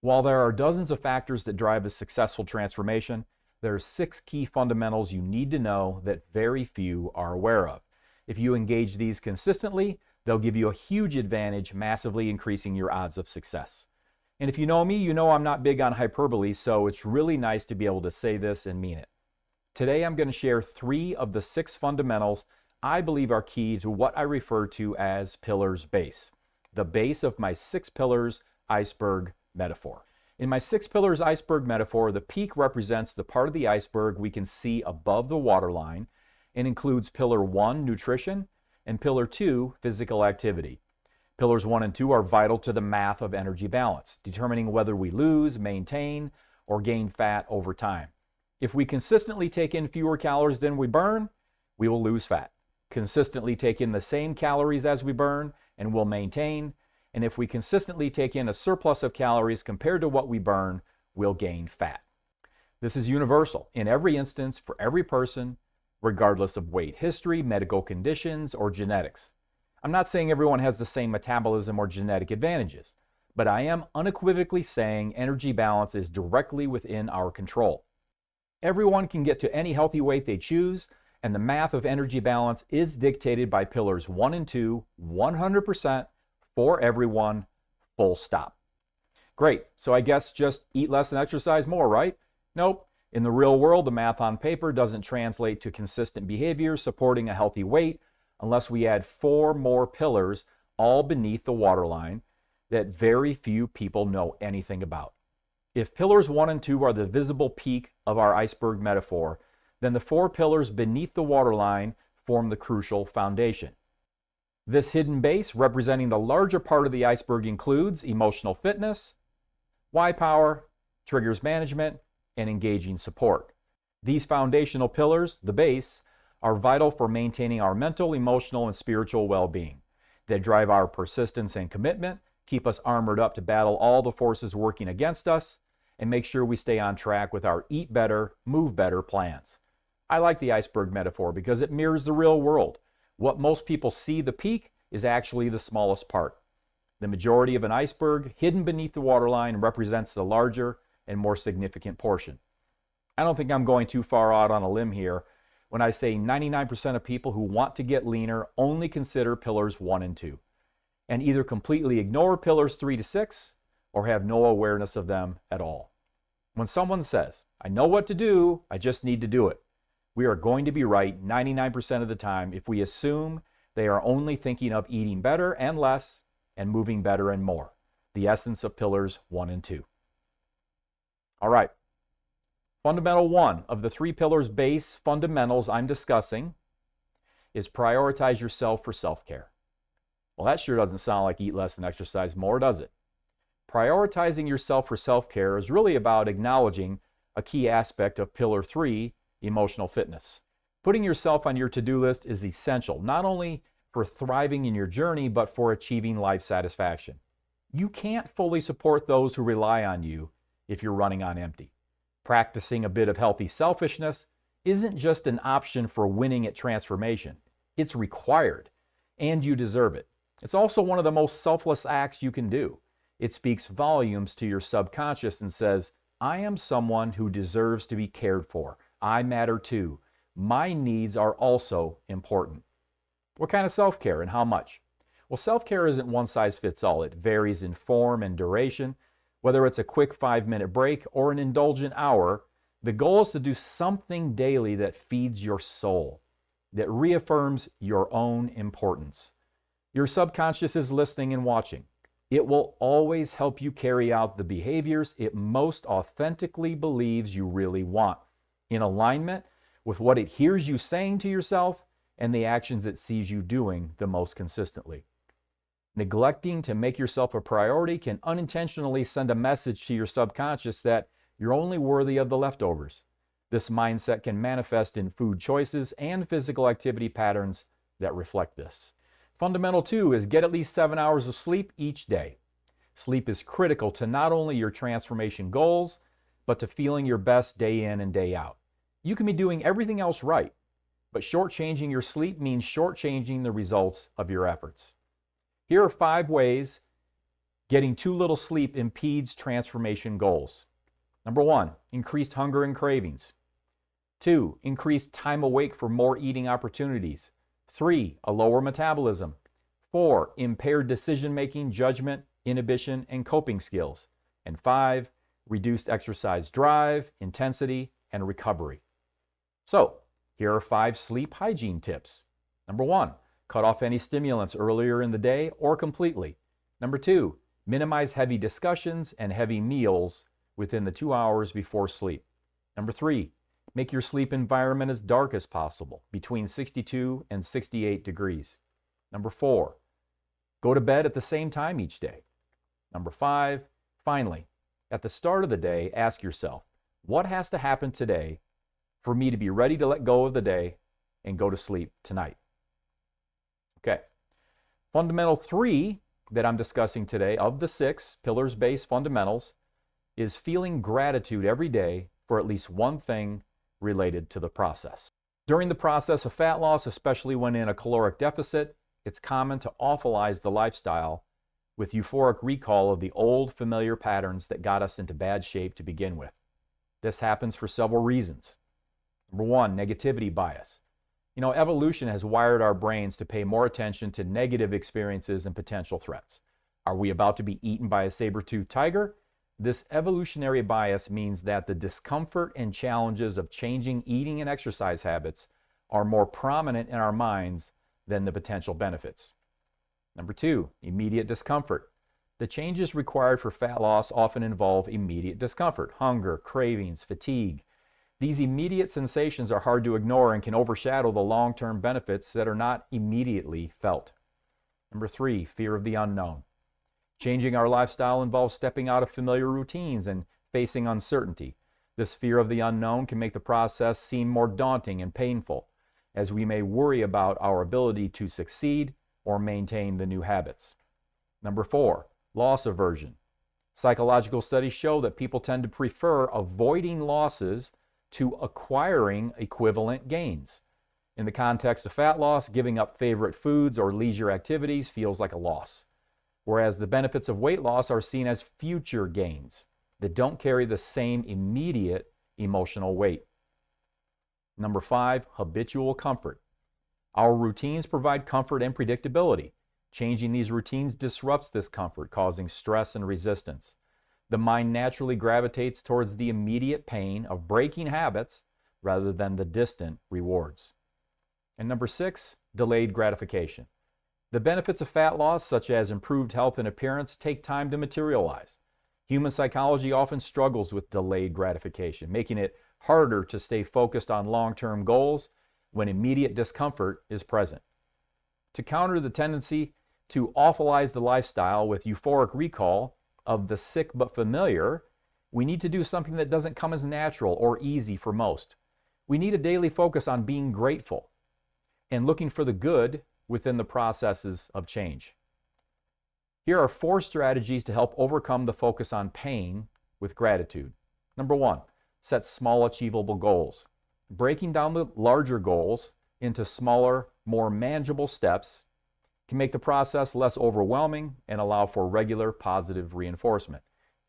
While there are dozens of factors that drive a successful transformation, there are 6 key fundamentals you need to know that very few are aware of. If you engage these consistently, they'll give you a huge advantage, massively increasing your odds of success. And if you know me, you know I'm not big on hyperbole, so it's really nice to be able to say this and mean it. Today I'm going to share 3 of the 6 fundamentals I believe are key to what I refer to as pillars base, the base of my 6 pillars iceberg metaphor. In my 6 pillars iceberg metaphor, the peak represents the part of the iceberg we can see above the waterline and includes pillar 1, nutrition, and pillar 2, physical activity. Pillars 1 and 2 are vital to the math of energy balance, determining whether we lose, maintain, or gain fat over time. If we consistently take in fewer calories than we burn, we will lose fat. Consistently take in the same calories as we burn, and we'll maintain. And if we consistently take in a surplus of calories compared to what we burn, we'll gain fat. This is universal in every instance for every person, regardless of weight history, medical conditions, or genetics. I'm not saying everyone has the same metabolism or genetic advantages, but I am unequivocally saying energy balance is directly within our control. Everyone can get to any healthy weight they choose, and the math of energy balance is dictated by pillars 1 and 2, 100% for everyone, full stop. Great, so I guess just eat less and exercise more, right? Nope. In the real world, the math on paper doesn't translate to consistent behavior supporting a healthy weight unless we add 4 more pillars, all beneath the waterline, that very few people know anything about. If pillars 1 and 2 are the visible peak of our iceberg metaphor, then the 4 pillars beneath the waterline form the crucial foundation. This hidden base, representing the larger part of the iceberg, includes emotional fitness, Y power, triggers management, and engaging support. These foundational pillars, the base, are vital for maintaining our mental, emotional, and spiritual well-being. They drive our persistence and commitment, keep us armored up to battle all the forces working against us, and make sure we stay on track with our eat better, move better plans. I like the iceberg metaphor because it mirrors the real world. What most people see, the peak, is actually the smallest part. The majority of an iceberg, hidden beneath the waterline, represents the larger and more significant portion. I don't think I'm going too far out on a limb here when I say 99% of people who want to get leaner only consider pillars 1 and 2, and either completely ignore pillars 3 to 6 or have no awareness of them at all. When someone says, "I know what to do, I just need to do it," we are going to be right 99% of the time if we assume they are only thinking of eating better and less and moving better and more, the essence of pillars 1 and 2. All right. Fundamental 1 of the 3 pillars base fundamentals I'm discussing is prioritize yourself for self-care. Well, that sure doesn't sound like eat less and exercise more, does it? Prioritizing yourself for self-care is really about acknowledging a key aspect of pillar 3, emotional fitness. Putting yourself on your to-do list is essential, not only for thriving in your journey, but for achieving life satisfaction. You can't fully support those who rely on you if you're running on empty. Practicing a bit of healthy selfishness isn't just an option for winning at transformation. It's required, and you deserve it. It's also one of the most selfless acts you can do. It speaks volumes to your subconscious and says, I am someone who deserves to be cared for. I matter too. My needs are also important. What kind of self-care and how much? Well, self-care isn't one size fits all. It varies in form and duration. Whether it's a quick 5-minute break or an indulgent hour, the goal is to do something daily that feeds your soul, that reaffirms your own importance. Your subconscious is listening and watching. It will always help you carry out the behaviors it most authentically believes you really want, in alignment with what it hears you saying to yourself and the actions it sees you doing the most consistently. Neglecting to make yourself a priority can unintentionally send a message to your subconscious that you're only worthy of the leftovers. This mindset can manifest in food choices and physical activity patterns that reflect this. Fundamental 2 is get at least 7 hours of sleep each day. Sleep is critical to not only your transformation goals, but to feeling your best day in and day out. You can be doing everything else right, but shortchanging your sleep means shortchanging the results of your efforts. Here are 5 ways Getting too little sleep impedes transformation goals. Number 1, increased hunger and cravings. 2, increased time awake for more eating opportunities. 3, a lower metabolism. 4, impaired decision-making, judgment, inhibition, and coping skills. And 5, reduced exercise drive, intensity, and recovery. So, here are 5 sleep hygiene tips. Number 1, cut off any stimulants earlier in the day or completely. Number 2, minimize heavy discussions and heavy meals within the 2 hours before sleep. Number 3, make your sleep environment as dark as possible, between 62 and 68 degrees. Number 4, go to bed at the same time each day. Number 5, finally, at the start of the day, ask yourself, what has to happen today for me to be ready to let go of the day and go to sleep tonight? Okay. Fundamental 3 that I'm discussing today of the 6 pillars-based fundamentals is feeling gratitude every day for at least one thing related to the process. During the process of fat loss, especially when in a caloric deficit, it's common to awfulize the lifestyle with euphoric recall of the old familiar patterns that got us into bad shape to begin with. This happens for several reasons. Number 1, negativity bias. Evolution has wired our brains to pay more attention to negative experiences and potential threats. Are we about to be eaten by a saber-toothed tiger? This evolutionary bias means that the discomfort and challenges of changing eating and exercise habits are more prominent in our minds than the potential benefits. Number 2, immediate discomfort. The changes required for fat loss often involve immediate discomfort, hunger, cravings, fatigue. These immediate sensations are hard to ignore and can overshadow the long-term benefits that are not immediately felt. Number 3, fear of the unknown. Changing our lifestyle involves stepping out of familiar routines and facing uncertainty. This fear of the unknown can make the process seem more daunting and painful, as we may worry about our ability to succeed or maintain the new habits. Number 4, loss aversion. Psychological studies show that people tend to prefer avoiding losses to acquiring equivalent gains. In the context of fat loss, giving up favorite foods or leisure activities feels like a loss, whereas the benefits of weight loss are seen as future gains that don't carry the same immediate emotional weight. Number 5, habitual comfort. Our routines provide comfort and predictability. Changing these routines disrupts this comfort, causing stress and resistance. The mind naturally gravitates towards the immediate pain of breaking habits rather than the distant rewards. And number 6, delayed gratification. The benefits of fat loss, such as improved health and appearance, take time to materialize. Human psychology often struggles with delayed gratification, making it harder to stay focused on long-term goals when immediate discomfort is present. To counter the tendency to awfulize the lifestyle with euphoric recall of the sick but familiar, we need to do something that doesn't come as natural or easy for most. We need a daily focus on being grateful and looking for the good within the processes of change. Here are 4 strategies to help overcome the focus on pain with gratitude. Number 1, set small achievable goals. Breaking down the larger goals into smaller, more manageable steps can make the process less overwhelming and allow for regular positive reinforcement.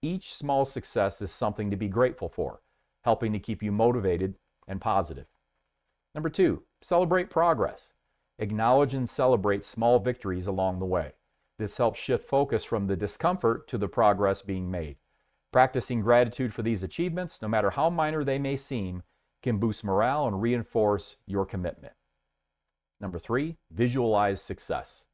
Each small success is something to be grateful for, helping to keep you motivated and positive. Number 2, celebrate progress. Acknowledge and celebrate small victories along the way. This helps shift focus from the discomfort to the progress being made. Practicing gratitude for these achievements, no matter how minor they may seem, can boost morale and reinforce your commitment. Number 3, visualize success.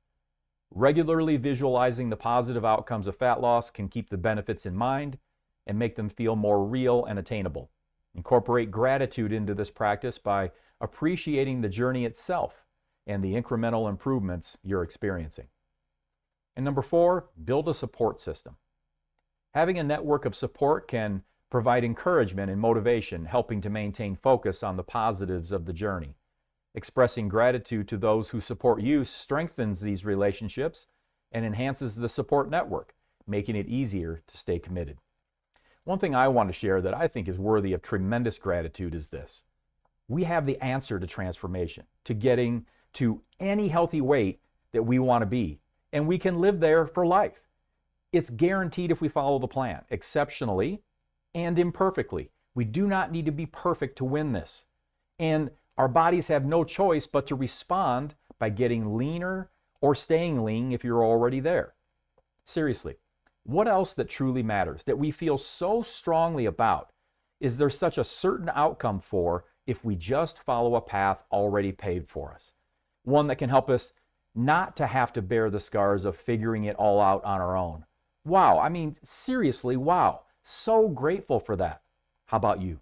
Regularly visualizing the positive outcomes of fat loss can keep the benefits in mind and make them feel more real and attainable. Incorporate gratitude into this practice by appreciating the journey itself and the incremental improvements you're experiencing. And number 4, build a support system. Having a network of support can provide encouragement and motivation, helping to maintain focus on the positives of the journey. Expressing gratitude to those who support you strengthens these relationships and enhances the support network, making it easier to stay committed. One thing I want to share that I think is worthy of tremendous gratitude is this. We have the answer to transformation, to getting to any healthy weight that we want to be, and we can live there for life. It's guaranteed if we follow the plan, exceptionally and imperfectly. We do not need to be perfect to win this. And our bodies have no choice but to respond by getting leaner or staying lean if you're already there. Seriously, what else that truly matters, that we feel so strongly about, is there such a certain outcome for if we just follow a path already paved for us? One that can help us not to have to bear the scars of figuring it all out on our own. Wow, I mean, seriously, wow. So grateful for that. How about you?